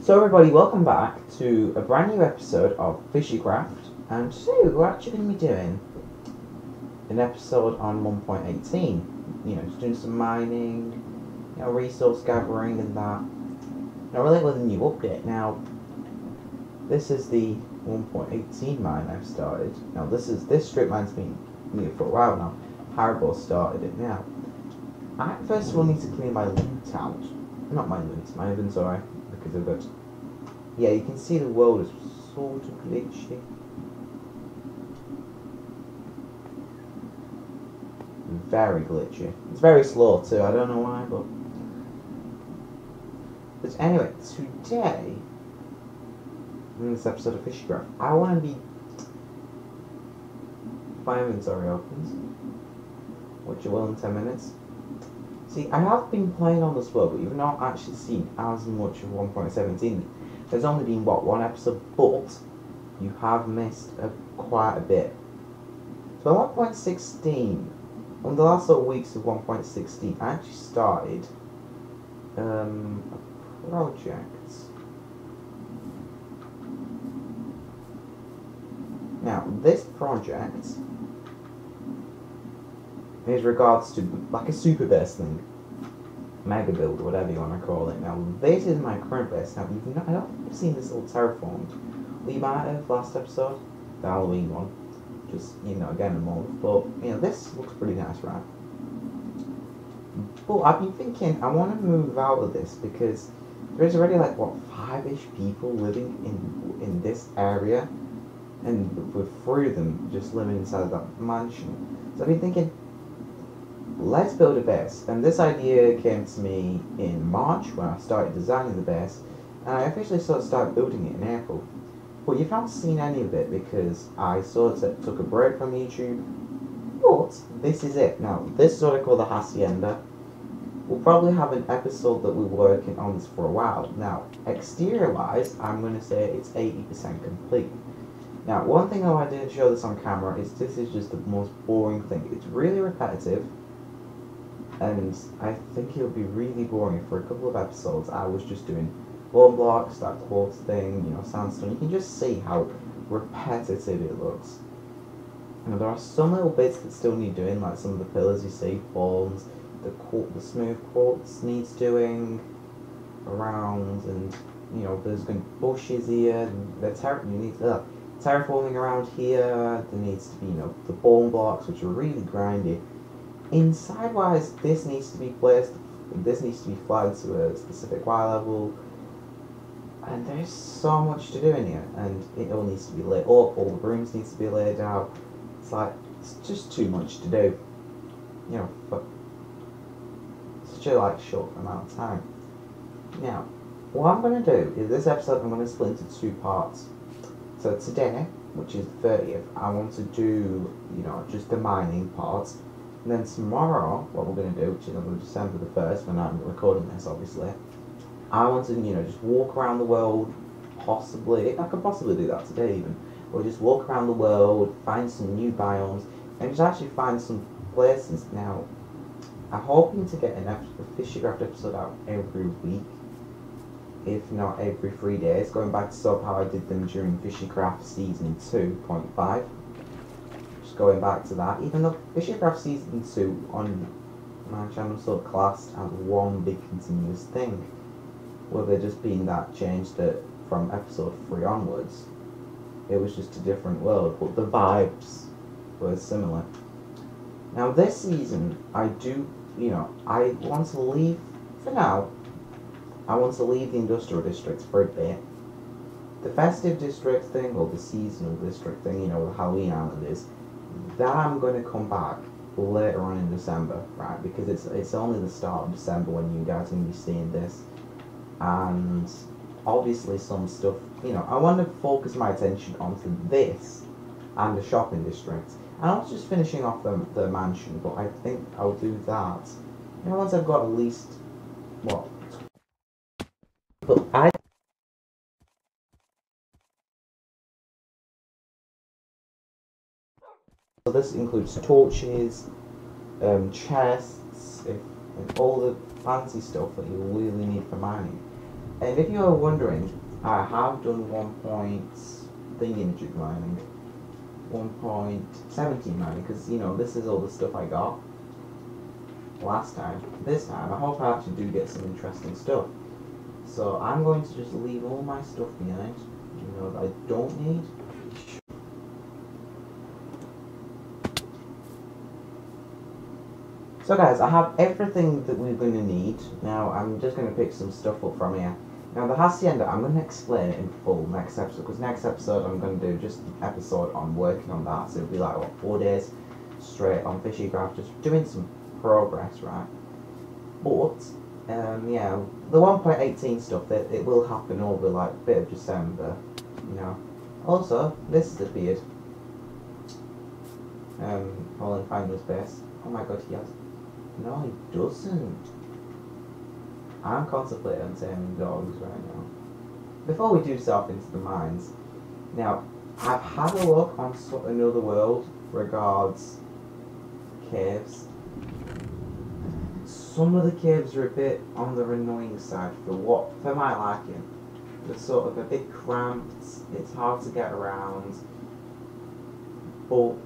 So everybody, welcome back to a brand new episode of Fishycraft, and today we're actually going to be doing an episode on 1.18. You know, just doing some mining, resource gathering and that. Now, really with a new update. Now, this is the 1.18 mine I've started. Now, this strip mine's been new for a while now. Haribo started it now. I first of all need to clean my loot out. Not my loot, my inventory. Because of it. Yeah, you can see the world is sort of glitchy. Very glitchy. It's very slow too, I don't know why, but anyway, today, in this episode of Fishycraft, I want to be... My inventory opens, which will in 10 minutes. See, I have been playing on this world, but you've not actually seen as much of 1.17. There's only been, what, one episode, but you have missed quite a bit. So 1.16, on the last sort of weeks of 1.16, I actually started a project. Now, this project is regards to like a super base thing, mega build, or whatever you want to call it. Now, this is my current base. Now, I don't think you've seen this little terraformed. We might have last episode, the Halloween one, just again a month. But this looks pretty nice, right? But I've been thinking I want to move out of this because there's already like what 5-ish people living in this area, and with 3 of them just living inside of that mansion. So I've been thinking, let's build a base. And this idea came to me in March when I started designing the base, and I officially started building it in April. But you've not seen any of it because I sort of took a break from YouTube. But this is it. Now, this is what I call the hacienda. We'll probably have an episode that we're working on this for a while. Now, exterior wise, I'm going to say it's 80% complete. Now, one thing I didn't show this on camera is this is just the most boring thing. It's really repetitive, and I think it'll be really boring if for a couple of episodes I was just doing bone blocks, that quartz thing, sandstone. You can just see how repetitive it looks. Now, there are some little bits that still need doing, like some of the pillars you see, forms, the smooth quartz needs doing around, and there's going to be bushes here, and you need terraforming around here. There needs to be the bone blocks, which are really grindy. Inside wise, this needs to be placed, this needs to be flagged to a specific Y level, and there's so much to do in here, and it all needs to be lit up, all the rooms needs to be laid out. It's just too much to do, for such a short amount of time. Now, what I'm going to do is this episode I'm going to split into 2 parts. So today, which is the 30th, I want to do, just the mining part. And then tomorrow, what we're going to do, which is on December the 1st, when I'm recording this, obviously, I want to, just walk around the world, possibly, I could possibly do that today even, or just walk around the world, find some new biomes, and just actually find some places. Now, I'm hoping to get a Fishycraft episode out every week, if not every 3 days, going back to sort of how I did them during Fishycraft Season 2.5. Going back to that, even though Fishycraft Season 2 on my channel sort of classed as one big continuous thing, with there just being that change that from episode 3 onwards, it was just a different world, but the vibes were similar. Now this season, I do, I want to leave, for now, I want to leave the industrial districts for a bit. The festive district thing, or the seasonal district thing, the Halloween Island is, that I'm going to come back later on in December, right? Because it's only the start of December when you guys are going to be seeing this. And obviously some stuff, I want to focus my attention onto this and the shopping district. And I was just finishing off the mansion, but I think I'll do that, once I've got at least, what? But so this includes torches, chests, and all the fancy stuff that you really need for mining. And if you are wondering, I have done 1 point thingamajig mining, 1.17 mining, because, you know, this is all the stuff I got last time. This time, I hope I actually do get some interesting stuff. So I'm going to just leave all my stuff behind, you know, that I don't need. So guys, I have everything that we're going to need. Now I'm just going to pick some stuff up from here. Now the hacienda, I'm going to explain it in full next episode, because next episode I'm going to do just an episode on working on that. So it'll be like, what, 4 days straight on Fishycraft, just doing some progress, right? But, yeah, the 1.18 stuff, it will happen over like a bit of December, you know. Also, this is a beard. All in final space. Oh my god, he has... No, he doesn't. I'm contemplating on taming dogs right now. Before we do self into the mines, now, I've had a look on Another World regards caves. Some of the caves are a bit on the annoying side for my liking. They're sort of a bit cramped, it's hard to get around. But,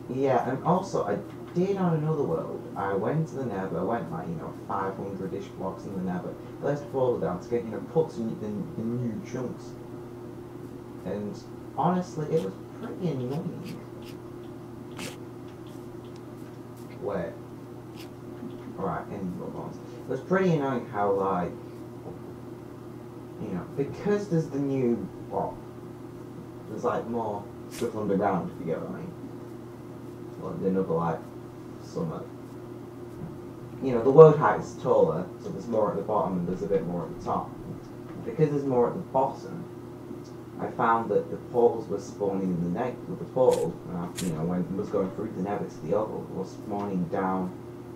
yeah, and also I did on Another World, I went to the Nether, I went like, you know, 500-ish blocks in the Nether, placed a portal down to get, you know, put the new chunks. And honestly, it was pretty annoying. Wait. Alright, it was pretty annoying how, like, you know, because there's the new, well, there's like more stuff underground, if you get what I mean. Well, another, like, summer. You know, the world height is taller, so there's more at the bottom and there's a bit more at the top. Because there's more at the bottom, I found that the portals were spawning in the with the portal, you know, when it was going through the nether to the other, was spawning down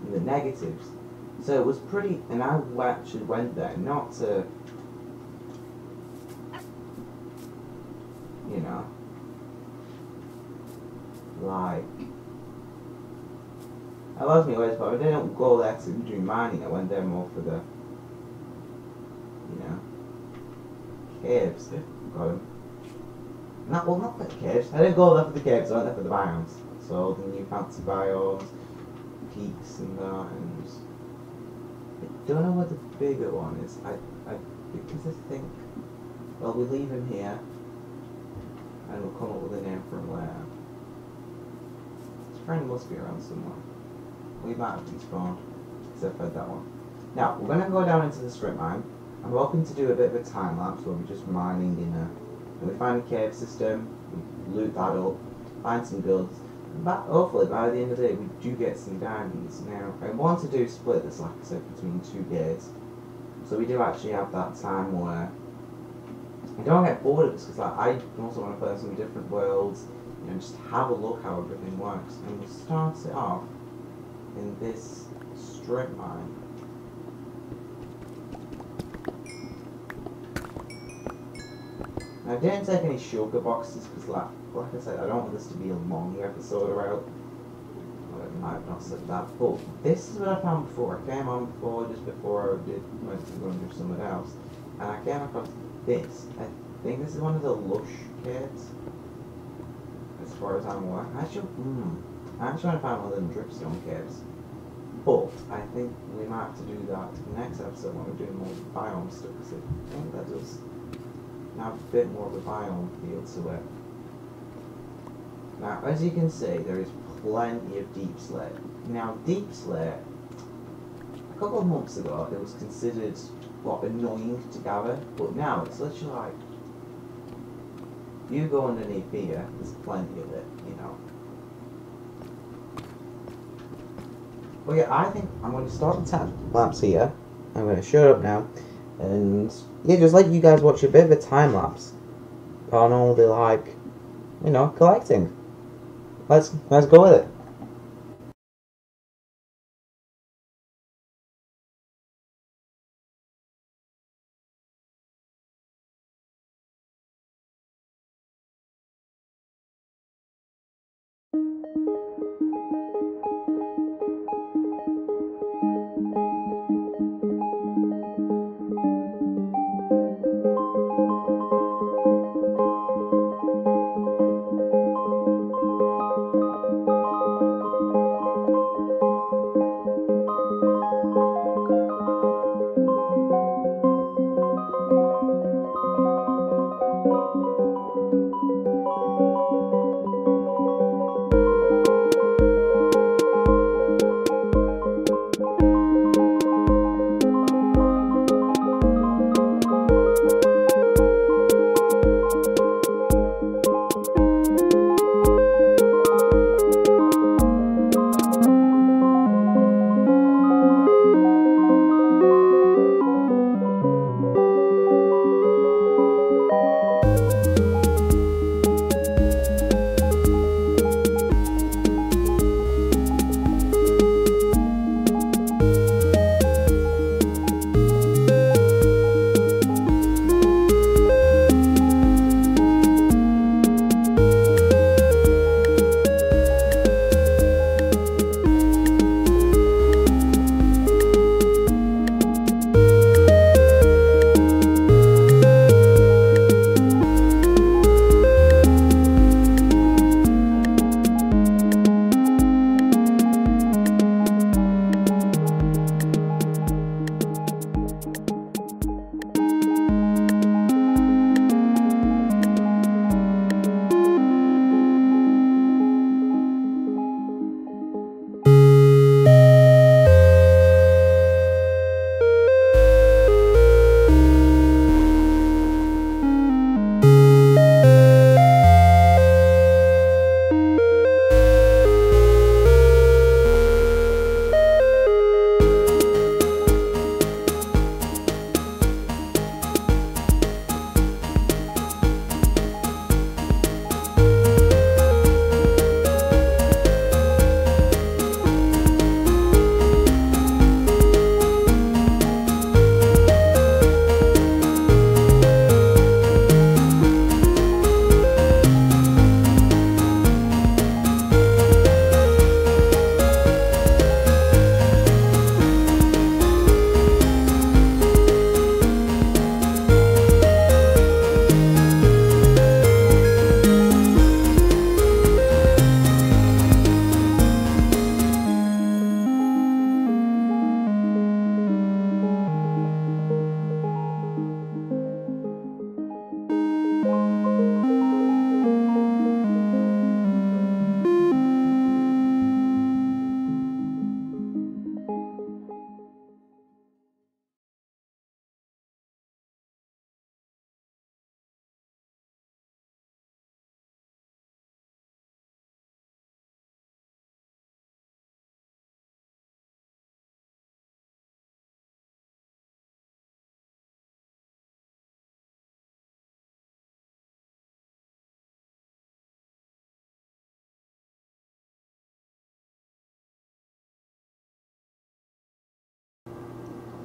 in the negatives. So it was pretty, and I actually went there not to, you know, like, I lost my ways, but I didn't go there to do mining. I went there more for the, you know, caves. Got them. Not for the caves. I didn't go there for the caves. I went there for the biomes. So the new fancy biomes, peaks and that, and I don't know what the bigger one is. Because I think, well, we leave him here, and we'll come up with a name for him later. His friend must be around somewhere. We might have despawned, except for that one. Now, we're going to go down into the strip mine. I'm hoping to do a bit of a time lapse where we're just mining in a... And we find a cave system, we loot that up, find some goods. But hopefully, by the end of the day, we do get some diamonds. Now, I want to do split this, like I said, between 2 days. So we do actually have that time where I don't get bored of this, because like, I also want to play some different worlds, you know, just have a look how everything works. And we'll start it off in this strip mine. Now, I didn't take any sugar boxes because, like I said, I don't want this to be a long episode about. Well, I might have not said that, but this is what I found before. I came on before, just before I went to go and do something else, and I came across this. I think this is one of the lush caves, as far as I'm aware. I'm trying to find one of them dripstone caves. But I think we might have to do that next episode when we're doing more biome stuff, because I think that does have a bit more of a biome feel to it. Now, as you can see, there is plenty of deep slate. Now, deep slate, a couple of months ago, it was considered, what, annoying to gather, but now it's literally like, you go underneath here, there's plenty of it, you know. Well, yeah, I think I'm going to start the time lapse here. I'm going to shut up now. And, yeah, just let you guys watch a bit of a time lapse on all the, like, you know, collecting. Let's go with it.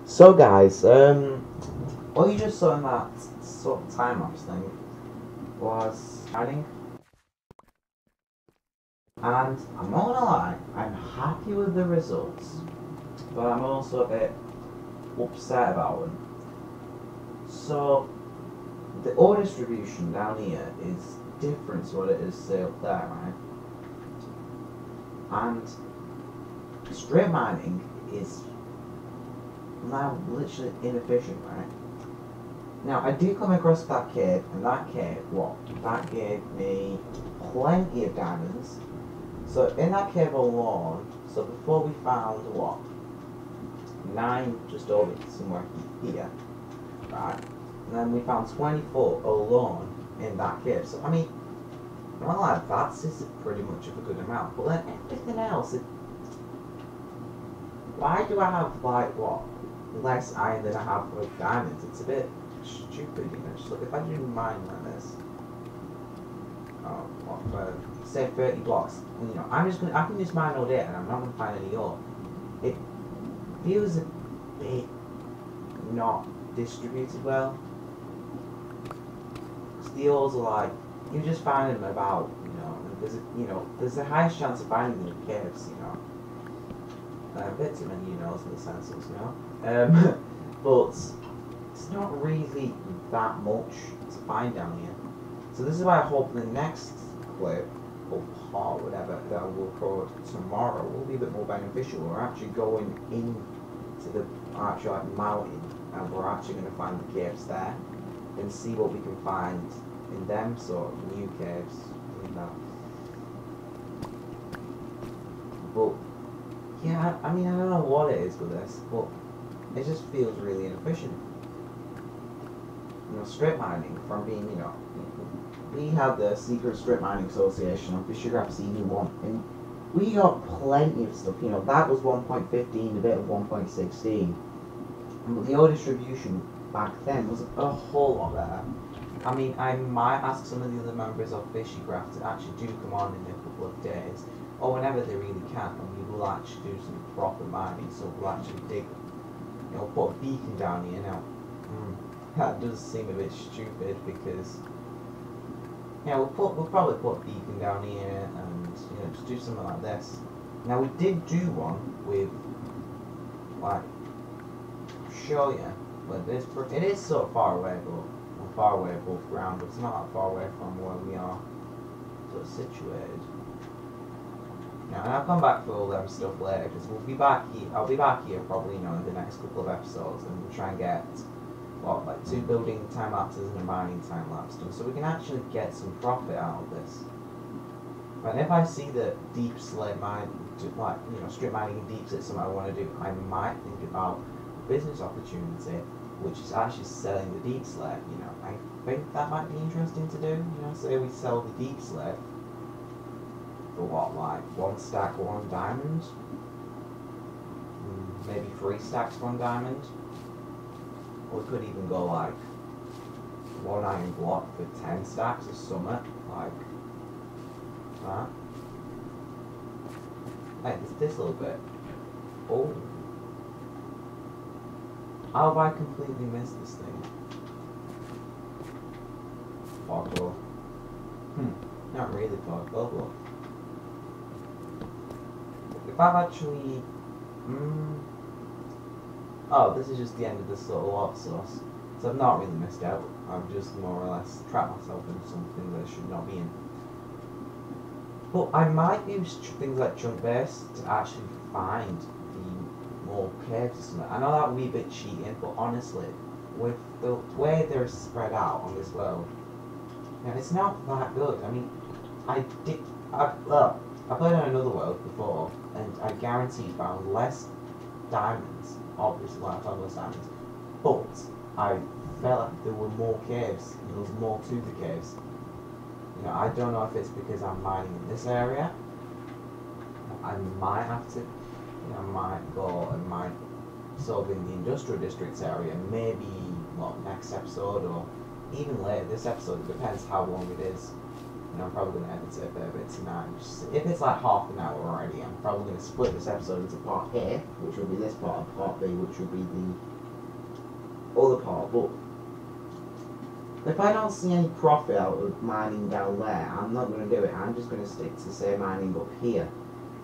So guys, what you just saw in that sort of time lapse thing was mining, and I'm not gonna lie, I'm happy with the results, but I'm also a bit upset about them. So the ore distribution down here is different to what it is say up there, right? And straight mining is now literally inefficient, right? Now I did come across that cave, and that cave, that gave me plenty of diamonds. So in that cave alone, so before we found 9 just over somewhere here, right? And then we found 24 alone in that cave. So I mean, not like that's just pretty much of a good amount. But then everything else, why do I have less iron than I have with diamonds? It's a bit stupid, you know. Just look, if I do mine like this, say 30 blocks, you know, I can just mine all day and I'm not gonna find any ore. It feels a bit not distributed well. Because the ores are like, you just find them about, there's a highest chance of finding them in caves, you know. A bit too many you-knows in the senses, you know. But it's not really that much to find down here. So this is why I hope the next clip, or part, whatever, that I will record tomorrow will be a bit more beneficial. We're actually going into the actual mountain, and we're actually going to find the caves there, and see what we can find in them sort of new caves, you know. But yeah, I mean, I don't know what it is with this, but it just feels really inefficient. You know, strip mining from being, you know, we had the Secret Strip Mining Association on Fishycraft Season 1, and we got plenty of stuff, you know, that was 1.15, a bit of 1.16, but the ore distribution back then was a whole lot better. I mean, I might ask some of the other members of Fishycraft to actually do come on in a couple of days, or whenever they really can, and we will actually do some proper mining, so we'll actually dig, you know, put a beacon down here now. That does seem a bit stupid because, yeah, we'll probably put a beacon down here and, you know, just do something like this. Now we did do one with, like, show you, but it is sort of far away, but we're far away above ground, but it's not that far away from where we are sort of situated. Now, and I'll come back for all them stuff later, because we'll be back here. I'll be back here probably, you know, in the next couple of episodes, and we'll try and get like 2 building time lapses and a mining time lapse done, so we can actually get some profit out of this. And if I see that deep slate mining, like, you know, strip mining and deep slate is something I want to do, I might think about a business opportunity, which is actually selling the deep slate. You know, I think that might be interesting to do. You know, say we sell the deep slate for like 1 stack 1 diamond, maybe 3 stacks 1 diamond. We could even go like 1 iron block for 10 stacks or something, like that. Hey, this little bit. Oh. How have I completely missed this thing? Parkour. Not really parkour, but if I've actually oh, this is just the end of this little hot sauce. So I've not really missed out. I've just more or less trapped myself in something that I should not be in. But I might use things like chunk base to actually find the more caves or something. I know that would be a bit cheating, but honestly, with the way they're spread out on this world, you know, it's not that good. I mean, I played on another world before, and I guarantee found less diamonds. Obviously, when I found less diamonds, but I felt like there were more caves, and there was more to the caves. You know, I don't know if it's because I'm mining in this area. I might have to, you know, might go and mine sort of in the industrial districts area, maybe next episode or even later this episode. It depends how long it is. and I'm probably going to edit it a fair bit tonight. If it's like half an hour already, I'm probably going to split this episode into part A, which will be this part, and part B, which will be the other part. But if I don't see any profit out of mining down there, I'm not going to do it. I'm just going to stick to, say, mining up here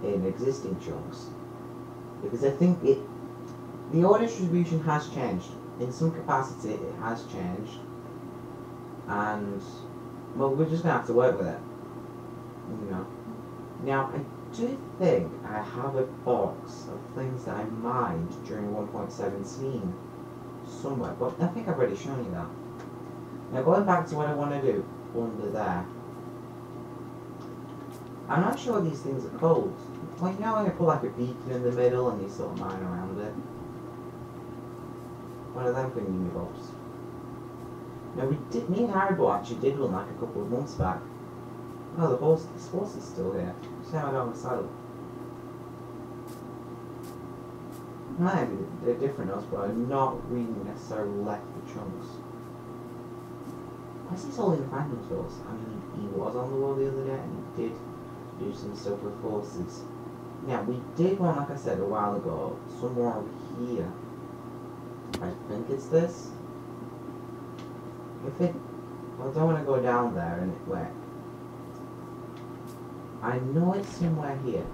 in existing chunks. Because I think the ore distribution has changed. In some capacity, it has changed. And, well, we're just going to have to work with it. You know. Now, I do think I have a box of things that I mined during 1.17 somewhere. But I think I've already shown you that. Now, going back to what I want to do under there. I'm not sure these things are called. Well, you know when you put like a beacon in the middle and you sort of mine around it? One of them thingy bobs. Now me and Haribo actually did one like a couple of months back. Oh, the horse is still here. See how I don't saddle. Maybe they're different else, but I've not really necessarily left the chunks. Why is he holding the phantom tools? I mean, he was on the wall the other day and he did do some stuff with horses. Now, we did one, like I said, a while ago, somewhere over here. I think it's this. If it... Well, I don't want to go down there and it wet. I know it's somewhere here.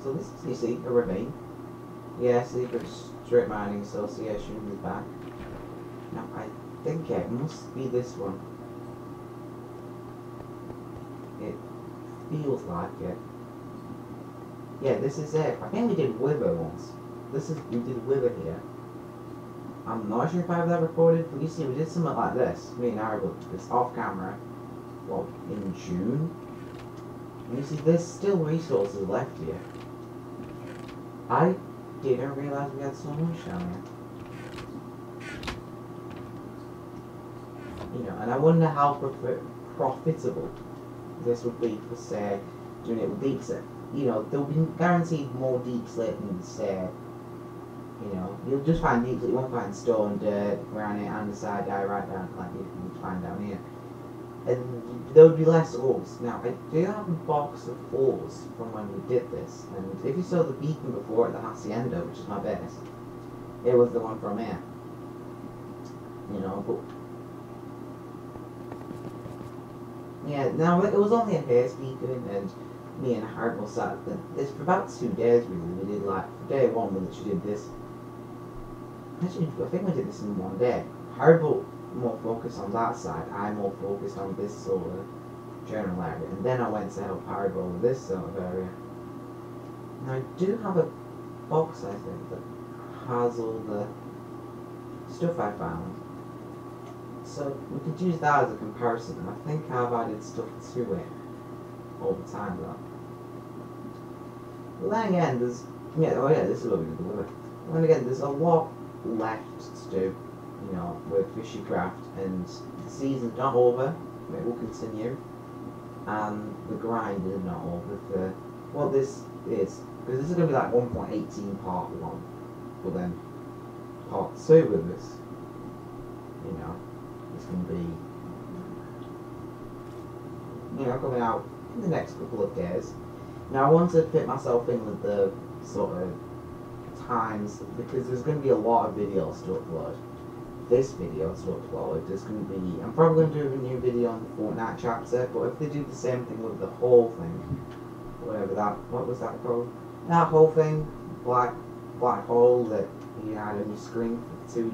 So this is, you see, a ravine. Yeah, Secret Strip Mining Association is back. Now, I think it must be this one. It feels like it. Yeah, this is it. I think we did Wither once. We did Wither here. I'm not sure if I have that recorded, but you see, we did something like this. Me and Haribo, it's off camera. Well, in June. And you see, there's still resources left here. I didn't realize we had so much down here. You know, and I wonder how profitable this would be for, say, doing it with deep slate. You know, there'll be guaranteed more deep slate than, say, you know, you'll just find deep slate, you won't find stone, dirt, granite, andesite, diorite down like you can find down here. And there would be less ores. Now, I do have a box of ores from when we did this, and if you saw the beacon before at the Hacienda, which is my base, it was the one from here. You know, but yeah, now it was only a base beacon, and me and Haribo sat this for about 2 days really. We did like, for day one we literally did this. Actually, I think we did this in 1 day. Haribo more focused on that side, I more focused on this sort of general area, and then I went to help Haribo with this sort of area. Now I do have a box, I think, that has all the stuff I found. So we could use that as a comparison, and I think I've added stuff to it all the time though. But then again, there's... Yeah, oh yeah, this is what we did with it. Then again, there's a lot left to do, you know, with Fishycraft, and the season's not over, it will continue, and the grind is not over for what this is, because this is going to be like 1.18 part 1, but then part 2 of this, you know, it's going to be, you know, coming out in the next couple of days. Now I want to fit myself in with the sort of times, because there's going to be a lot of videos to upload. This video to upload, there's going to be, I'm probably going to do a new video on the Fortnite chapter, but if they do the same thing with the whole thing, whatever that, what was that called? That whole thing, black hole that you had on your screen for 2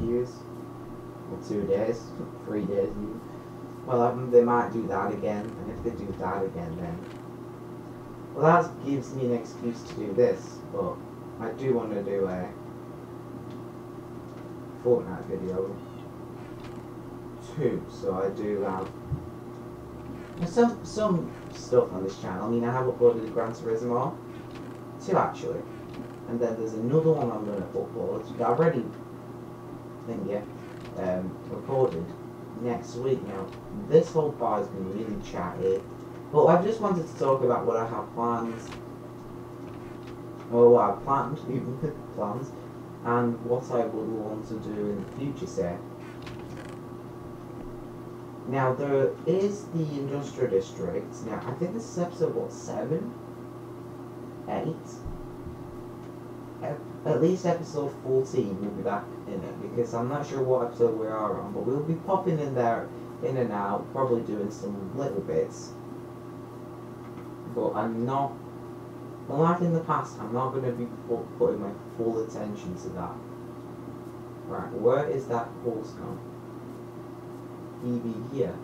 years, or 2 days, 3 days even. Well, they might do that again, and if they do that again, then, well, that gives me an excuse to do this, but I do want to do a Fortnite video too, so I do have some stuff on this channel. I mean, I have uploaded a Gran Turismo 2 actually, and then there's another one I'm going to upload that I've already recorded next week. Now this whole part has been really chatty, but I just wanted to talk about what I have planned, or what I planned, even plans, and what I would want to do in the future, say. Now there is the industrial district. Now I think this is episode what, 7? 8? At least episode 14 we'll be back in it, because I'm not sure what episode we are on, but we'll be popping in there in and out, probably doing some little bits. But I'm not, unlike in the past, I'm not going to be putting my full attention to that. Right, where is that horse gone? He be here.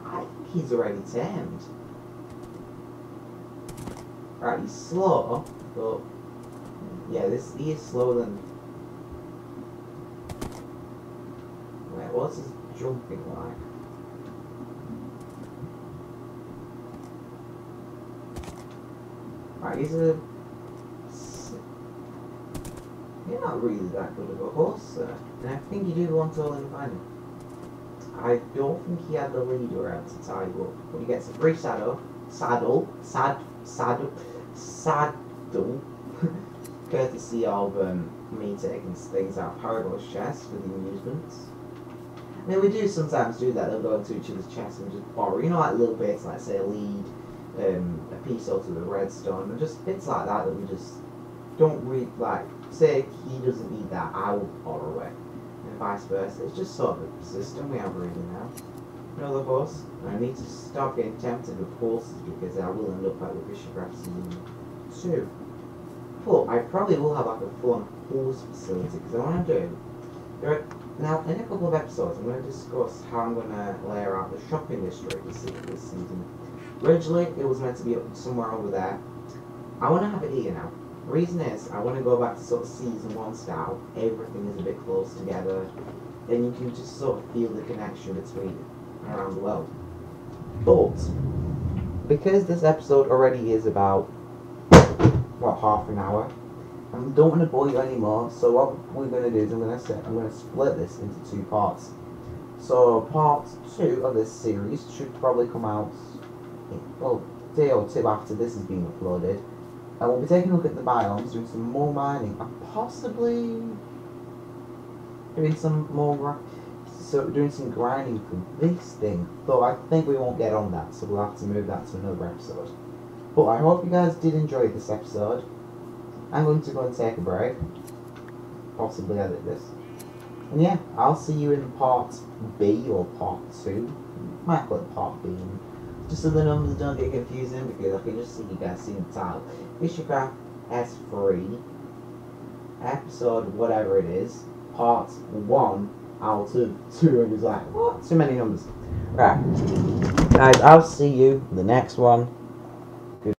I think he's already tamed. Right, he's slow, but yeah, he is slower than. Wait, what's his jumping like? Right, you're not really that good of a horse, sir. And I think you do want to all in final. I don't think he had the leader out to tie you up, but he gets a free saddle, courtesy of me taking things out of Haribo's chest for the amusements. I mean, we do sometimes do that. They'll go into each other's chests and just borrow, you know, like little bits, like say a lead, a piece out of the redstone, and just bits like that that we just don't really like. Say he doesn't need that, I will borrow it, and vice versa. It's just sort of a system we have really now. Another horse. I need to stop getting tempted with horses because I will end up like with Fishycraft season 2. But I probably will have like a fun horse facility because I want to do. Now, in a couple of episodes, I'm going to discuss how I'm going to layer out the shopping district this season. Originally, it was meant to be up somewhere over there. I want to have it here now. The reason is, I want to go back to sort of season 1 style. Everything is a bit close together. Then you can just sort of feel the connection between around the world. But, because this episode already is about, what, half an hour, I don't want to bore you anymore, so what we're going to do is I'm going to split this into 2 parts. So part 2 of this series should probably come out, well, day or two after this is being uploaded. And we'll be taking a look at the biomes, doing some more mining, and possibly doing some more, doing some grinding for this thing. Though I think we won't get on that, so we'll have to move that to another episode. But I hope you guys did enjoy this episode. I'm going to go and take a break, possibly edit this. And yeah, I'll see you in part B or part 2. Might call it part B. Just so the numbers don't get confusing, because I can just see you guys seeing the title. Fishycraft S3, episode whatever it is, part 1 out of 2, and it's like, what? Too many numbers. Right. Guys, I'll see you in the next one.